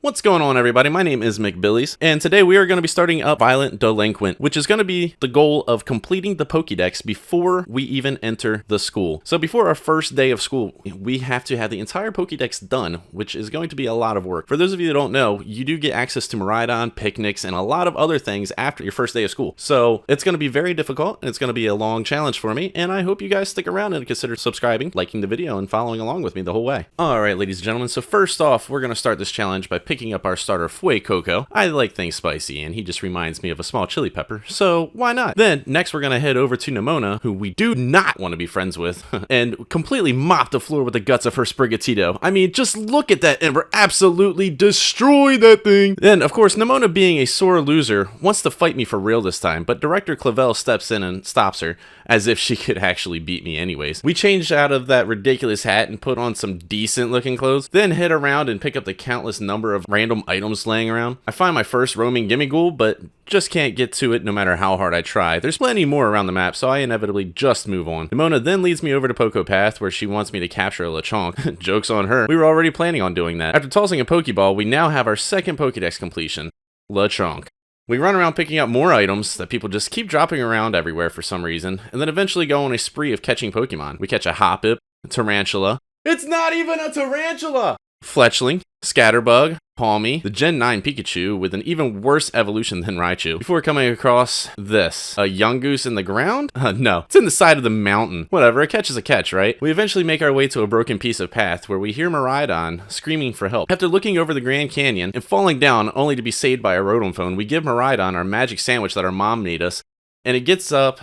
What's going on, everybody? My name is McBillies, and today we are going to be starting up Violent Delinquent, which is going to be the goal of completing the Pokedex before we even enter the school. So before our first day of school, we have to have the entire Pokedex done, which is going to be a lot of work. For those of you that don't know, you do get access to Miraidon, picnics, and a lot of other things after your first day of school. So it's going to be very difficult, and it's going to be a long challenge for me, and I hope you guys stick around and consider subscribing, liking the video, and following along with me the whole way. Alright, ladies and gentlemen, so first off, we're going to start this challenge by picking up our starter Fuecoco. I like things spicy, and he just reminds me of a small chili pepper, so why not? Then, next we're going to head over to Nemona, who we do not want to be friends with, and completely mop the floor with the guts of her Sprigatito. I mean, just look at that, and we're absolutely destroy that thing! Then, of course, Nemona, being a sore loser, wants to fight me for real this time, but Director Clavel steps in and stops her, as if she could actually beat me anyways. We change out of that ridiculous hat and put on some decent looking clothes, then head around and pick up the countless number of random items laying around. I find my first roaming Gimmighoul, but just can't get to it no matter how hard I try. There's plenty more around the map, so I inevitably just move on. Nemona then leads me over to Poco Path, where she wants me to capture a Lechonk. Joke's on her. We were already planning on doing that. After tossing a Pokeball, we now have our second Pokedex completion, Lechonk. We run around picking up more items that people just keep dropping around everywhere for some reason, and then eventually go on a spree of catching Pokemon. We catch a Hoppip, a Tarantula. It's not even a Tarantula! Fletchling, Scatterbug, Palmy, the Gen 9 Pikachu with an even worse evolution than Raichu, before coming across this. A Yungoos in the ground? No, it's in the side of the mountain. Whatever, a catch is a catch, right? We eventually make our way to a broken piece of path where we hear Miraidon screaming for help. After looking over the Grand Canyon and falling down only to be saved by a Rotom, we give Miraidon our magic sandwich that our mom made us, and it gets up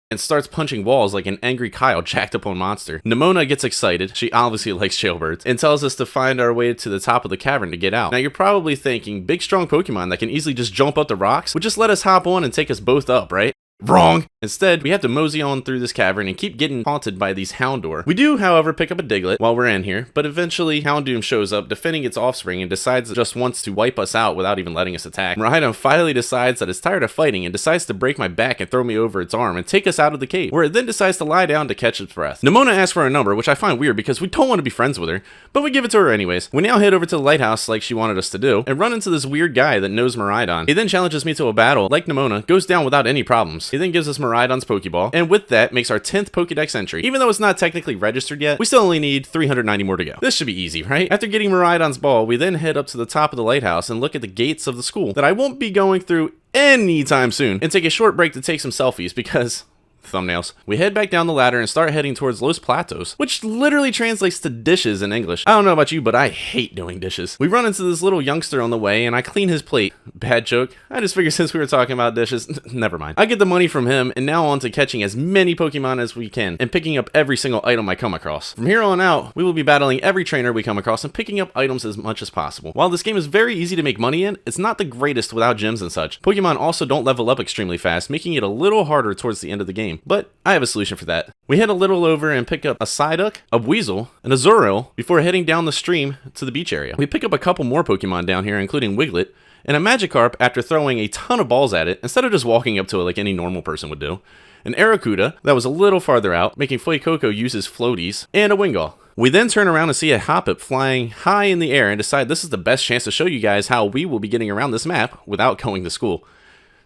and starts punching walls like an angry Kyle jacked up on monster. Nemona gets excited, she obviously likes jailbirds, and tells us to find our way to the top of the cavern to get out. Now you're probably thinking, big strong Pokemon that can easily just jump up the rocks would just let us hop on and take us both up, right? Wrong! Instead, we have to mosey on through this cavern and keep getting haunted by these Houndour. We do, however, pick up a Diglett while we're in here, but eventually Houndoom shows up, defending its offspring, and decides it just wants to wipe us out without even letting us attack. Miraidon finally decides that it's tired of fighting and decides to break my back and throw me over its arm and take us out of the cave, where it then decides to lie down to catch its breath. Nemona asks for a number, which I find weird because we don't want to be friends with her, but we give it to her anyways. We now head over to the lighthouse like she wanted us to do, and run into this weird guy that knows Miraidon. He then challenges me to a battle, like Nemona, goes down without any problems. He then gives us Miraidon's Pokeball, and with that makes our 10th Pokedex entry. Even though it's not technically registered yet, we still only need 390 more to go. This should be easy, right? After getting Miraidon's ball, we then head up to the top of the lighthouse and look at the gates of the school that I won't be going through anytime soon, and take a short break to take some selfies because thumbnails. We head back down the ladder and start heading towards Los Platos, which literally translates to dishes in English. I don't know about you, but I hate doing dishes. We run into this little youngster on the way, and I clean his plate. Bad joke. I just figured since we were talking about dishes, never mind. I get the money from him, and now on to catching as many Pokemon as we can, and picking up every single item I come across. From here on out, we will be battling every trainer we come across and picking up items as much as possible. While this game is very easy to make money in, it's not the greatest without gems and such. Pokemon also don't level up extremely fast, making it a little harder towards the end of the game. But I have a solution for that. We head a little over and pick up a Psyduck, a Weasel, and a Zurill before heading down the stream to the beach area. We pick up a couple more Pokemon down here, including Wiglet, and a Magikarp after throwing a ton of balls at it, instead of just walking up to it like any normal person would do. An Arrokuda that was a little farther out, making Fuecoco use his floaties, and a Wingull. We then turn around and see a Hoppip flying high in the air and decide this is the best chance to show you guys how we will be getting around this map without going to school.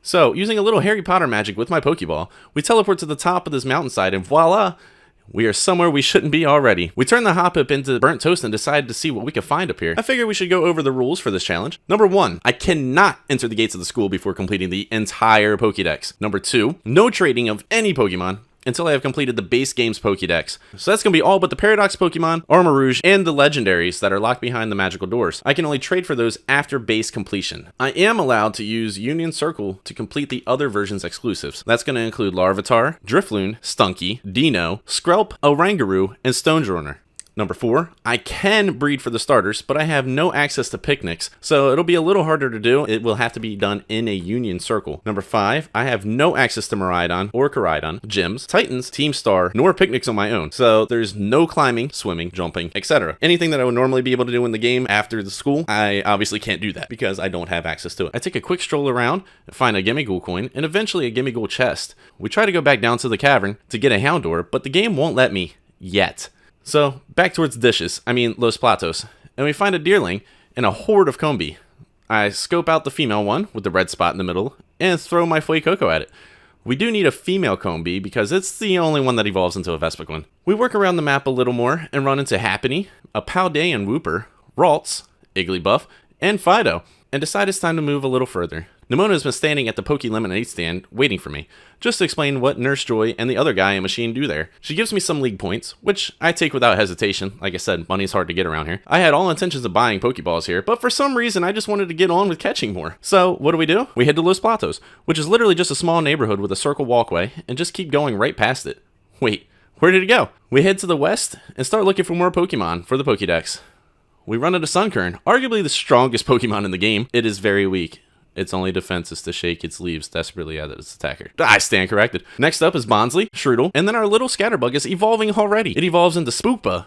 So, using a little Harry Potter magic with my Pokeball, we teleport to the top of this mountainside and voila! We are somewhere we shouldn't be already. We turn the Hoppip into burnt toast and decide to see what we can find up here. I figure we should go over the rules for this challenge. Number 1, I cannot enter the gates of the school before completing the entire Pokedex. Number 2, no trading of any Pokemon until I have completed the base game's Pokedex. So that's going to be all but the Paradox Pokemon, Armarouge, and the legendaries that are locked behind the magical doors. I can only trade for those after base completion. I am allowed to use Union Circle to complete the other version's exclusives. That's going to include Larvitar, Drifloon, Stunky, Dino, Skrelp, Oranguru, and Stonjourner. Number 4, I can breed for the starters, but I have no access to picnics, so it'll be a little harder to do. It will have to be done in a Union Circle. Number 5, I have no access to Miraidon or Koraidon, gyms, Titans, Team Star, nor picnics on my own. So there's no climbing, swimming, jumping, etc. Anything that I would normally be able to do in the game after the school, I obviously can't do that because I don't have access to it. I take a quick stroll around, find a Gimmighoul coin, and eventually a Gimmighoul chest. We try to go back down to the cavern to get a Houndour, but the game won't let me yet. So, back towards dishes, Los Platos, and we find a Deerling, and a horde of Combi. I scope out the female one with the red spot in the middle and throw my Fuecoco at it. We do need a female Combi because it's the only one that evolves into a Vespiquen. We work around the map a little more and run into Happiny, a Paldean Wooper, Ralts, Igglybuff, and Fido, and decide it's time to move a little further. Nimona has been standing at the Poke Lemonade stand waiting for me, just to explain what Nurse Joy and the other guy and Machine do there. She gives me some league points, which I take without hesitation. Like I said, money's hard to get around here. I had all intentions of buying Pokeballs here, but for some reason I just wanted to get on with catching more. So what do? We head to Los Platos, which is literally just a small neighborhood with a circle walkway, and just keep going right past it. Wait, where did it go? We head to the west and start looking for more Pokemon for the Pokedex. We run into Sunkern, arguably the strongest Pokemon in the game. It is very weak. Its only defense is to shake its leaves desperately at its attacker. I stand corrected. Next up is Bonsly, Shroodle, and then our little Scatterbug is evolving already. It evolves into Spoopa.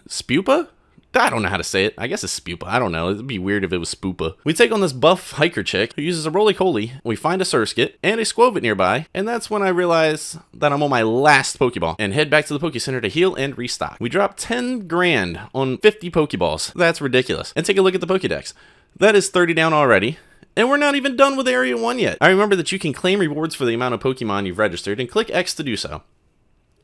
Spupa? I don't know how to say it. I guess it's Spupa. I don't know. It'd be weird if it was Spoopa. We take on this buff hiker chick who uses a Roly-Poly. We find a Surskit and a Squovit nearby, and that's when I realize that I'm on my last Pokeball and head back to the Poke Center to heal and restock. We drop 10 grand on 50 Pokeballs. That's ridiculous. And take a look at the Pokedex. That is 30 down already. And we're not even done with Area 1 yet. I remember that you can claim rewards for the amount of Pokemon you've registered and click X to do so.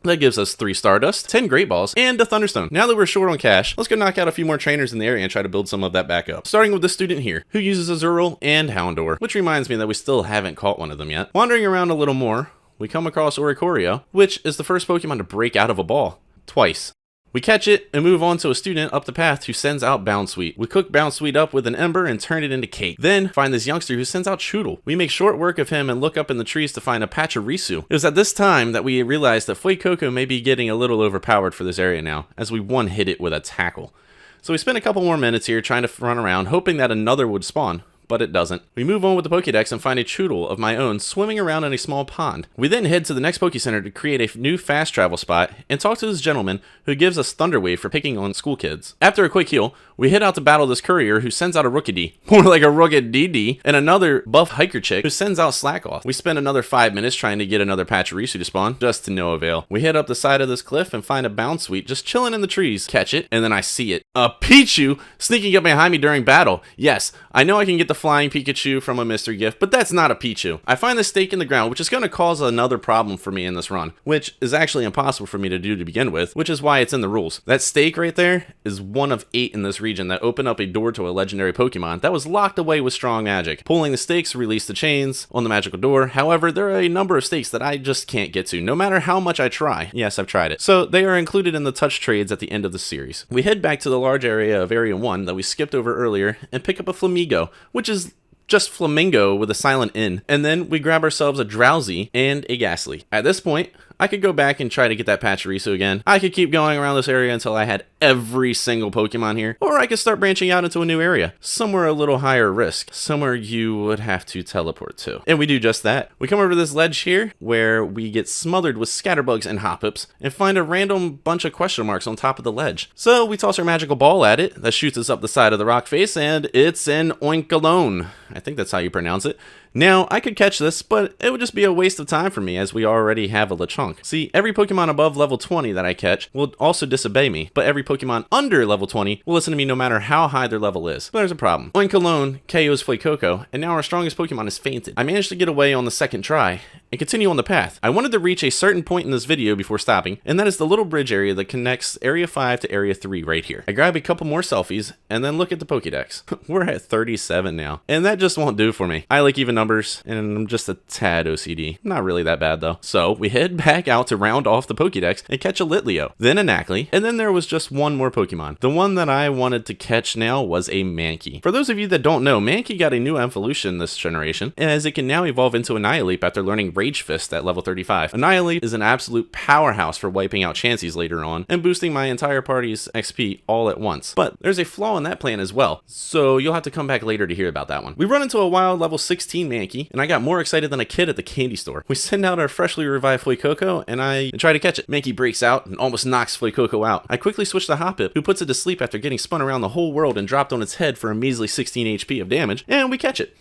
That gives us 3 Stardust, 10 Great Balls, and a Thunderstone. Now that we're short on cash, let's go knock out a few more trainers in the area and try to build some of that back up. Starting with this student here, who uses Azurill and Houndour, which reminds me that we still haven't caught one of them yet. Wandering around a little more, we come across Oricorio, which is the first Pokemon to break out of a ball. Twice. We catch it and move on to a student up the path who sends out Bounsweet. We cook Bounsweet up with an ember and turn it into cake. Then find this youngster who sends out Choodle. We make short work of him and look up in the trees to find a Pachirisu. It was at this time that we realized that Fuecoco may be getting a little overpowered for this area now, as we one-hit it with a tackle. So we spent a couple more minutes here trying to run around, hoping that another would spawn. But it doesn't. We move on with the Pokedex and find a Choodle of my own swimming around in a small pond. We then head to the next Poke Center to create a new fast travel spot and talk to this gentleman who gives us Thunder Wave for picking on school kids. After a quick heal, we head out to battle this courier who sends out a Rookidee, more like a Rookidee, and another buff hiker chick who sends out Slackoff. We spend another 5 minutes trying to get another Pachirisu to spawn, just to no avail. We head up the side of this cliff and find a Bounsweet just chilling in the trees. Catch it, and then I see it. A Pichu sneaking up behind me during battle. Yes, I know I can get the flying Pikachu from a mystery gift, but that's not a Pichu. I find the stake in the ground, which is going to cause another problem for me in this run, which is actually impossible for me to do to begin with, which is why it's in the rules. That stake right there is one of 8 in this region that open up a door to a legendary Pokemon that was locked away with strong magic. Pulling the stakes release the chains on the magical door. However, there are a number of stakes that I just can't get to, no matter how much I try. Yes, I've tried it. So they are included in the touch trades at the end of the series. We head back to the large area of Area 1 that we skipped over earlier and pick up a Flamigo, which is just Flamingo with a silent N, and then we grab ourselves a Drowsy and a Ghastly. At this point, I could go back and try to get that Pachirisu again. I could keep going around this area until I had every single Pokemon here, or I could start branching out into a new area, somewhere a little higher risk, somewhere you would have to teleport to. And we do just that. We come over to this ledge here, where we get smothered with Scatterbugs and Hoppips, and find a random bunch of question marks on top of the ledge. So we toss our magical ball at it, that shoots us up the side of the rock face, and it's an Oinkologne. I think that's how you pronounce it. Now, I could catch this, but it would just be a waste of time for me as we already have a Lechonk. See, every Pokemon above level 20 that I catch will also disobey me, but every Pokemon under level 20 will listen to me no matter how high their level is. But there's a problem. Oinkologne KOs Fuecoco, and now our strongest Pokemon is fainted. I managed to get away on the second try and continue on the path. I wanted to reach a certain point in this video before stopping, and that is the little bridge area that connects Area 5 to Area 3 right here. I grab a couple more selfies, and then look at the Pokedex. We're at 37 now, and that just won't do for me. I like even numbers, and I'm just a tad OCD. Not really that bad though. So we head back out to round off the Pokedex and catch a Litleo, then a Knackley, and then there was just one more Pokemon. The one that I wanted to catch now was a Mankey. For those of you that don't know, Mankey got a new evolution this generation, as it can now evolve into Annihilate after learning Rage Fist at level 35. Annihilate is an absolute powerhouse for wiping out Chanseys later on and boosting my entire party's XP all at once. But there's a flaw in that plan as well, so you'll have to come back later to hear about that one. We run into a wild level 16 Mankey, and I got more excited than a kid at the candy store. We send out our freshly revived Fuecoco, and I try to catch it. Mankey breaks out and almost knocks Fuecoco out. I quickly switch to Hoppip, who puts it to sleep after getting spun around the whole world and dropped on its head for a measly 16 HP of damage, and we catch it.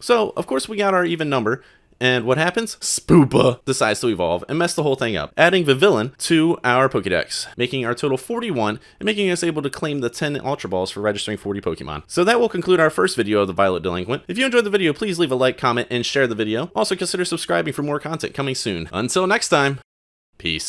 So, of course, we got our even number, And what happens? Spoopa decides to evolve and mess the whole thing up, adding Vivillon to our Pokedex, making our total 41 and making us able to claim the 10 Ultra Balls for registering 40 Pokemon. So that will conclude our first video of the Violet Delinquent. If you enjoyed the video, please leave a like, comment, and share the video. Also consider subscribing for more content coming soon. Until next time, peace.